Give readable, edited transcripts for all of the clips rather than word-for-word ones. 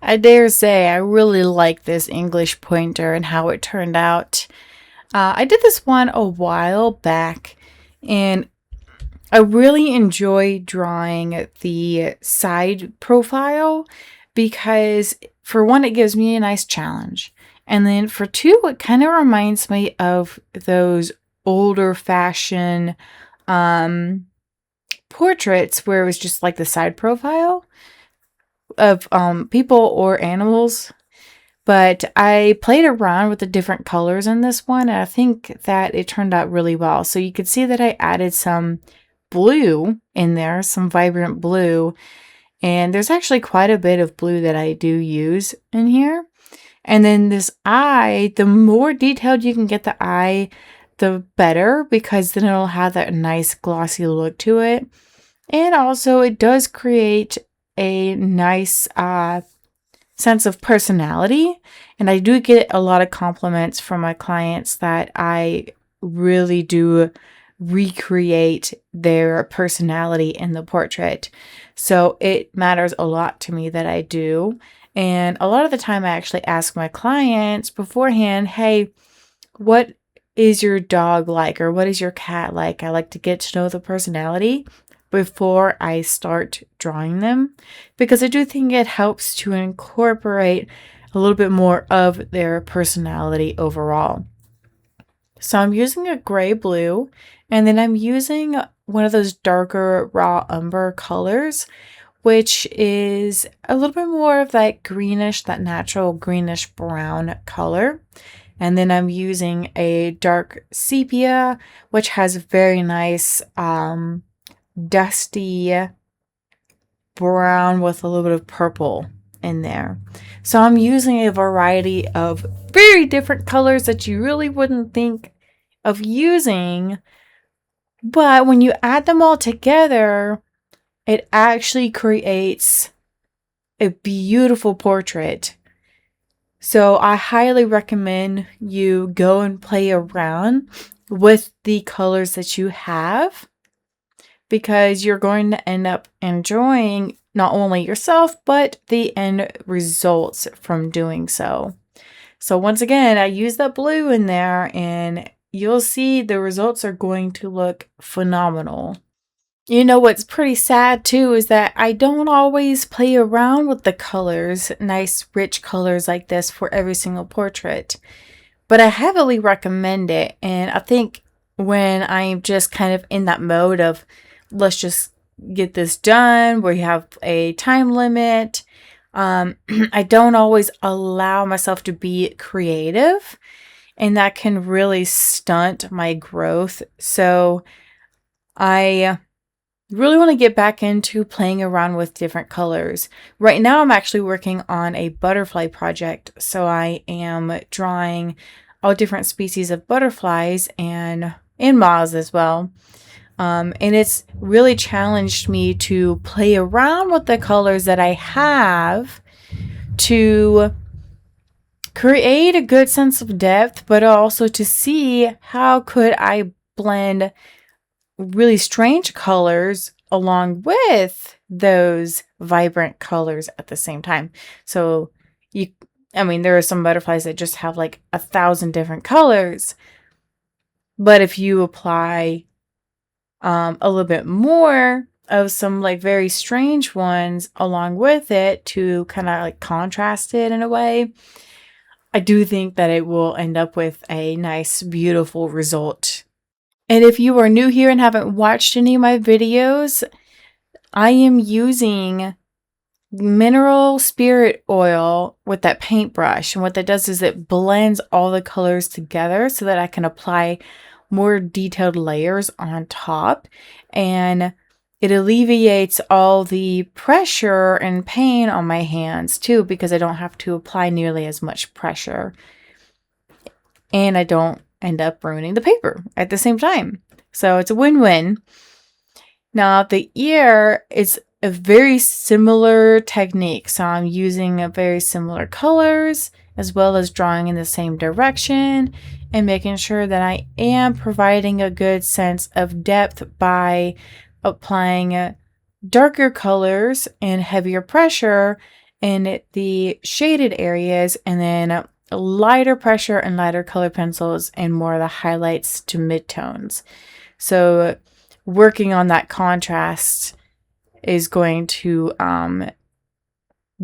I dare say I really like this English pointer and how it turned out. I did this one a while back, and I really enjoy drawing the side profile because, for one, it gives me a nice challenge. And then for two, it kind of reminds me of those older fashion portraits where it was just like the side profile of people or animals. But I played around with the different colors in this one, and I think that it turned out really well. So you could see that I added some blue in there, some vibrant blue. And there's actually quite a bit of blue that I do use in here. And then this eye, the more detailed you can get the eye, the better, because then it'll have that nice glossy look to it. And also it does create a nice sense of personality. And I do get a lot of compliments from my clients that I really do recreate their personality in the portrait. So it matters a lot to me that I do. And a lot of the time I actually ask my clients beforehand, hey, what is your dog like? Or what is your cat like? I like to get to know the personality before I start drawing them, because I do think it helps to incorporate a little bit more of their personality overall. So I'm using a gray blue, and then I'm using one of those darker raw umber colors, which is a little bit more of that greenish, that natural greenish brown color. And then I'm using a dark sepia, which has a very nice dusty brown with a little bit of purple in there. So I'm using a variety of very different colors that you really wouldn't think of using, but when you add them all together, it actually creates a beautiful portrait. So I highly recommend you go and play around with the colors that you have, because you're going to end up enjoying not only yourself, but the end results from doing so. So once again, I use that blue in there, and you'll see the results are going to look phenomenal. You know what's pretty sad too is that I don't always play around with the colors, nice rich colors like this for every single portrait. But I heavily recommend it, and I think when I'm just kind of in that mode of let's just get this done, where you have a time limit, I don't always allow myself to be creative, and that can really stunt my growth. So I really want to get back into playing around with different colors. Right now I'm actually working on a butterfly project, so I am drawing all different species of butterflies and moths as well. And it's really challenged me to play around with the colors that I have to create a good sense of depth, but also to see how could I blend really strange colors along with those vibrant colors at the same time. So there are some butterflies that just have like 1,000 different colors, but if you apply a little bit more of some like very strange ones along with it to kind of like contrast it in a way, I do think that it will end up with a nice, beautiful result. And if you are new here and haven't watched any of my videos, I am using mineral spirit oil with that paintbrush. And what that does is it blends all the colors together so that I can apply more detailed layers on top. And it alleviates all the pressure and pain on my hands too, because I don't have to apply nearly as much pressure. And I don't end up ruining the paper at the same time. So it's a win-win. Now the ear is a very similar technique. So I'm using very similar colors as well as drawing in the same direction and making sure that I am providing a good sense of depth by applying darker colors and heavier pressure in the shaded areas, and then lighter pressure and lighter color pencils and more of the highlights to midtones. So working on that contrast is going to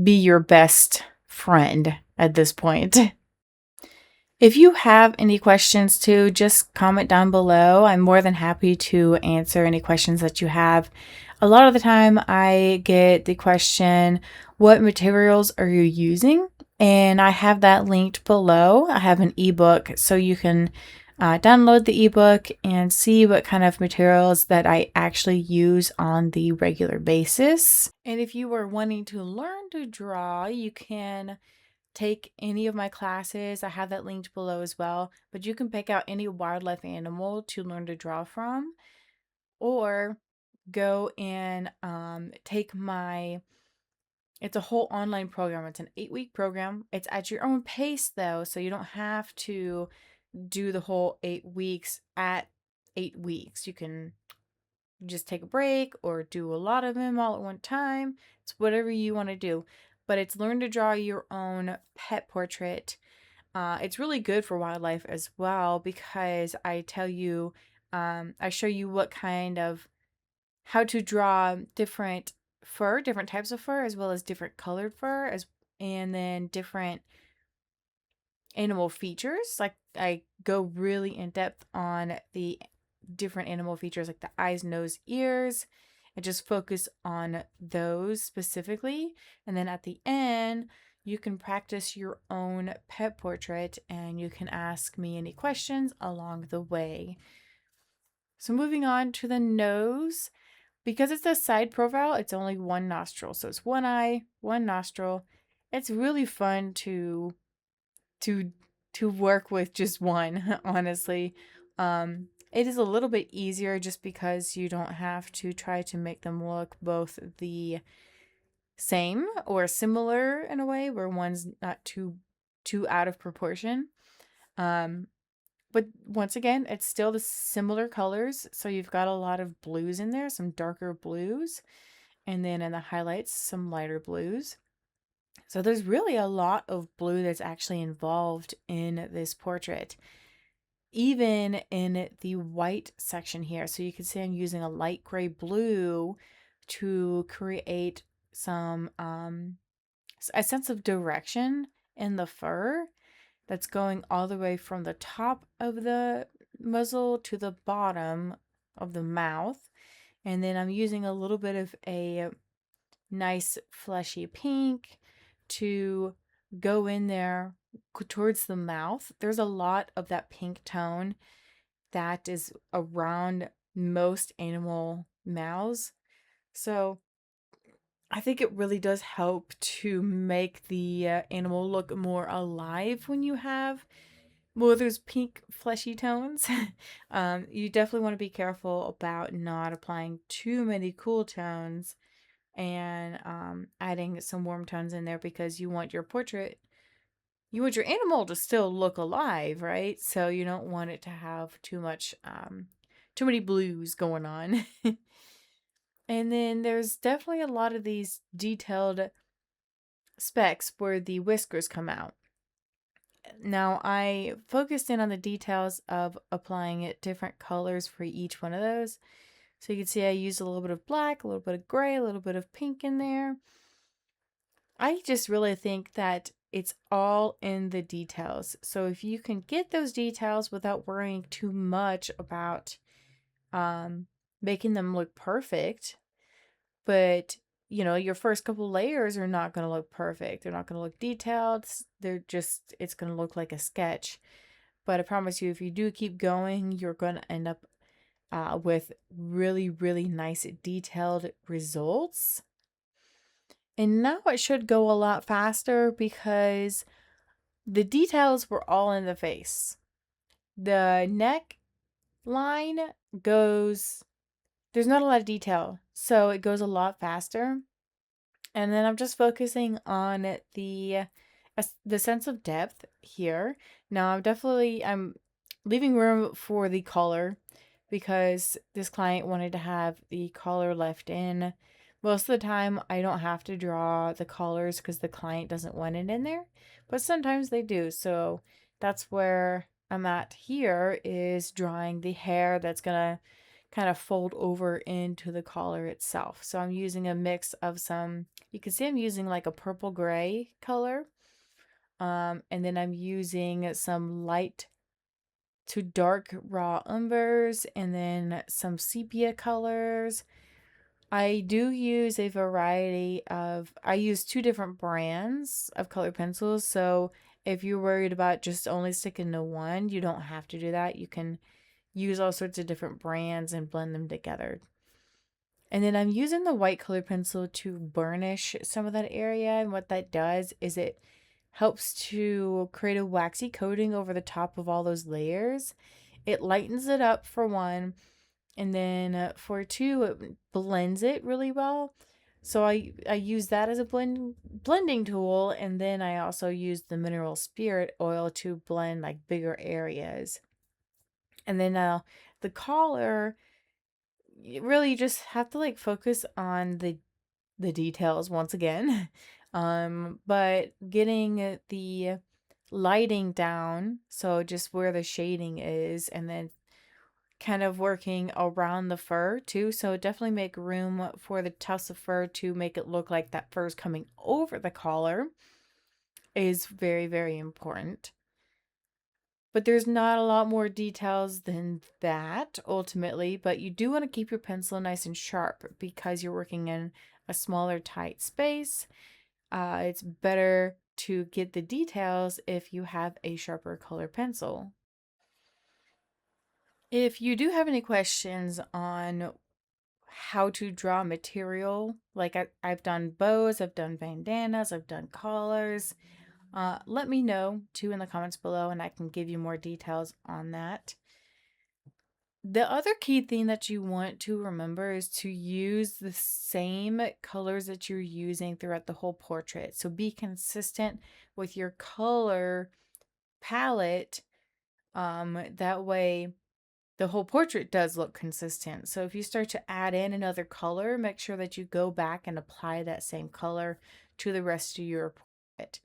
be your best friend at this point. If you have any questions too, just comment down below. I'm more than happy to answer any questions that you have. A lot of the time I get the question, what materials are you using? And I have that linked below. I have an ebook, so you can download the ebook and see what kind of materials that I actually use on the regular basis. And if you are wanting to learn to draw, you can take any of my classes. I have that linked below as well, but you can pick out any wildlife animal to learn to draw from, or go and take it's a whole online program. It's an 8-week program. It's at your own pace though, so you don't have to do the whole 8 weeks at 8 weeks. You can just take a break or do a lot of them all at one time. It's whatever you want to do. But it's learn to draw your own pet portrait. It's really good for wildlife as well, because I tell you, I show you how to draw different types of fur, as well as different colored fur, and then different animal features. Like, I go really in depth on the different animal features, like the eyes, nose, ears, and just focus on those specifically. And then at the end, you can practice your own pet portrait and you can ask me any questions along the way. So moving on to the nose, because it's a side profile, it's only one nostril. So it's one eye, one nostril. It's really fun to work with just one, honestly. It is a little bit easier just because you don't have to try to make them look both the same or similar in a way where one's not too out of proportion. But once again, it's still the similar colors. So you've got a lot of blues in there, some darker blues, and then in the highlights, some lighter blues. So there's really a lot of blue that's actually involved in this portrait, even in the white section here. So you can see I'm using a light gray blue to create some a sense of direction in the fur that's going all the way from the top of the muzzle to the bottom of the mouth. And then I'm using a little bit of a nice fleshy pink to go in there towards the mouth. There's a lot of that pink tone that is around most animal mouths. So I think it really does help to make the animal look more alive when you have more of those pink fleshy tones. You definitely want to be careful about not applying too many cool tones and adding some warm tones in there, because you want your animal to still look alive, right? So you don't want it to have too many blues going on. And then there's definitely a lot of these detailed specks where the whiskers come out. Now, I focused in on the details of applying it different colors for each one of those. So you can see I used a little bit of black, a little bit of gray, a little bit of pink in there. I just really think that it's all in the details. So if you can get those details without worrying too much about making them look perfect, but your first couple layers are not going to look perfect. They're not going to look detailed. It's going to look like a sketch. But I promise you, if you do keep going, you're going to end up with really, really nice detailed results. And now it should go a lot faster because the details were all in the face. The neck line there's not a lot of detail, so it goes a lot faster. And then I'm just focusing on the sense of depth here. Now I'm leaving room for the collar because this client wanted to have the collar left in, Most of the time, I don't have to draw the collars because the client doesn't want it in there, but sometimes they do. So that's where I'm at here, is drawing the hair that's gonna kind of fold over into the collar itself. So I'm using a mix of some, you can see I'm using like a purple gray color. And then I'm using some light to dark raw umbers and then some sepia colors. I do use a variety of, I use 2 different brands of color pencils. So if you're worried about just only sticking to one, you don't have to do that. You can use all sorts of different brands and blend them together. And then I'm using the white color pencil to burnish some of that area. And what that does is it helps to create a waxy coating over the top of all those layers. It lightens it up for one, and then for two, it blends it really well. So I use that as a blending tool, and then I also use the mineral spirit oil to blend like bigger areas. And then the collar, you really just have to like focus on the details once again. But getting the lighting down, so just where the shading is, and then kind of working around the fur too. So definitely make room for the tufts of fur to make it look like that fur is coming over the collar is very, very important. But there's not a lot more details than that ultimately, but you do want to keep your pencil nice and sharp because you're working in a smaller, tight space. It's better to get the details if you have a sharper color pencil. If you do have any questions on how to draw material, like I've done bows, I've done bandanas, I've done collars, let me know too in the comments below and I can give you more details on that. The other key thing that you want to remember is to use the same colors that you're using throughout the whole portrait. So be consistent with your color palette. That way the whole portrait does look consistent. So if you start to add in another color, make sure that you go back and apply that same color to the rest of your portrait.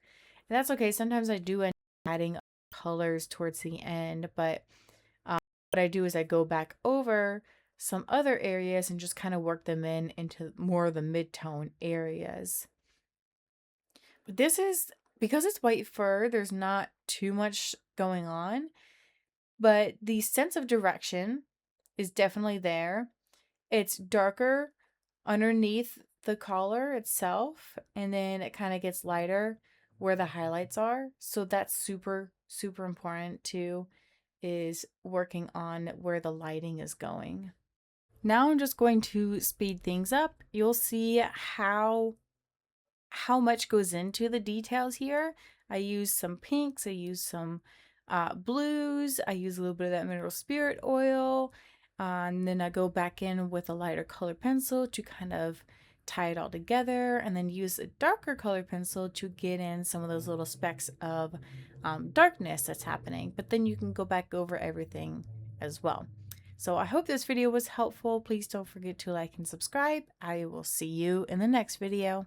And that's okay. Sometimes I do end up adding colors towards the end, but what I do is I go back over some other areas and just kind of work them into more of the mid-tone areas. But this is, because it's white fur, there's not too much going on, but the sense of direction is definitely there. It's darker underneath the collar itself, and then it kind of gets lighter where the highlights are. So that's super, super important too, is working on where the lighting is going. Now I'm just going to speed things up. You'll see how much goes into the details here. I use some pinks, I use some blues, I use a little bit of that mineral spirit oil, and then I go back in with a lighter color pencil to kind of tie it all together, and then use a darker color pencil to get in some of those little specks of darkness that's happening. But then you can go back over everything as well. So I hope this video was helpful. Please don't forget to like and subscribe. I will see you in the next video.